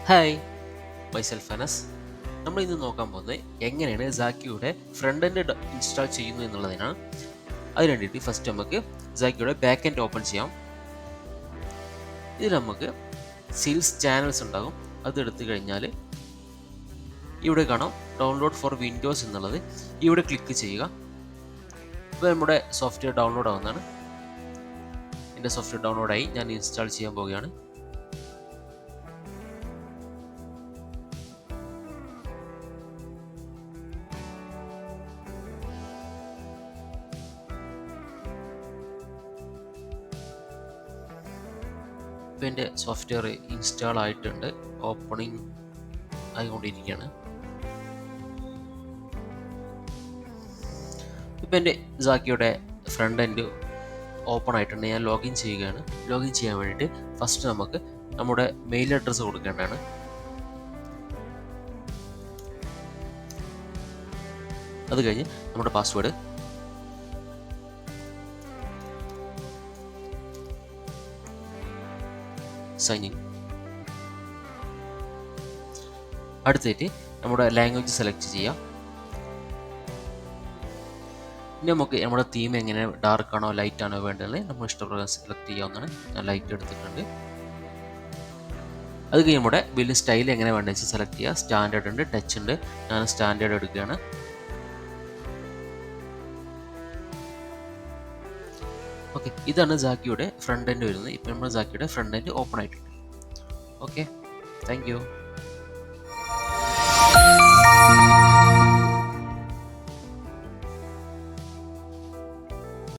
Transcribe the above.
Hi, myself Anas. നമ്മൾ ഇന്ന് നോക്കാൻ പോകുന്നത് എങ്ങനെയാണ് സാക്കിയുടെ ഫ്രണ്ട് എൻഡ് ഇൻസ്റ്റാൾ ചെയ്യുന്നത് എന്നുള്ളതിനാണ്. അതിന് വേണ്ടിയിട്ട് ഫസ്റ്റ് നമുക്ക് സാക്കിയുടെ ബാക്ക് എൻഡ് ഓപ്പൺ ചെയ്യാം. ഇതിൽ നമുക്ക് സെയിൽസ് ചാനൽസ് ഉണ്ടാകും. അതെടുത്തു കഴിഞ്ഞാൽ ഇവിടെ കാണാം ഡൗൺലോഡ് ഫോർ വിൻഡോസ് എന്നുള്ളത്. ഇവിടെ ക്ലിക്ക് ചെയ്യുക. ഇപ്പോൾ നമ്മുടെ സോഫ്റ്റ്വെയർ ഡൗൺലോഡ് ആവുന്നതാണ്. എൻ്റെ സോഫ്റ്റ്വെയർ ഡൗൺലോഡായി, ഞാൻ ഇൻസ്റ്റാൾ ചെയ്യാൻ പോവുകയാണ്. ഇപ്പോൾ എൻ്റെ സോഫ്റ്റ്വെയർ ഇൻസ്റ്റാൾ ആയിട്ടുണ്ട്, ഓപ്പണിംഗ് ആയിക്കൊണ്ടിരിക്കുകയാണ്. ഇപ്പോൾ എൻ്റെ സാക്കിയുടെ ഫ്രണ്ട് എൻഡ് ഓപ്പൺ ആയിട്ടുണ്ട്. ഞാൻ ലോഗിൻ ചെയ്യുകയാണ്. ലോഗിൻ ചെയ്യാൻ വേണ്ടിയിട്ട് ഫസ്റ്റ് നമുക്ക് നമ്മുടെ മെയിൽ അഡ്രസ്സ് കൊടുക്കേണ്ടതാണ്. അത് കഴിഞ്ഞ് നമ്മുടെ പാസ്വേഡ്, സൈൻ ഇൻ. അടുത്തായിട്ട് നമ്മുടെ ലാംഗ്വേജ് സെലക്ട് ചെയ്യാം. ഇനി നമുക്ക് നമ്മുടെ തീം എങ്ങനെ ഡാർക്ക് ആണോ ലൈറ്റ് ആണോ വേണ്ടത് നമ്മൾ ഇഷ്ടപ്രകാരം സെലക്ട് ചെയ്യാവുന്നതാണ്. ഞാൻ ലൈറ്റ് എടുത്തിട്ടുണ്ട്. അത് കഴിഞ്ഞ് നമ്മുടെ ബില്ലിംഗ് സ്റ്റൈൽ എങ്ങനെ വേണ്ടത് വെച്ചാൽ സെലക്ട് ചെയ്യുക. സ്റ്റാൻഡേർഡ് ഉണ്ട്, ടച്ച് ഉണ്ട്. ഞാൻ സ്റ്റാൻഡേർഡ് എടുക്കുകയാണ്. ഓക്കെ, ഇതാണ് സാക്കിയുടെ ഫ്രണ്ട് എൻഡ് വരുന്നത്. ഇപ്പം നമ്മുടെ സാക്കിയുടെ ഫ്രണ്ട് എൻഡ് ഓപ്പൺ ആയിട്ടുണ്ട്. Okay, thank you.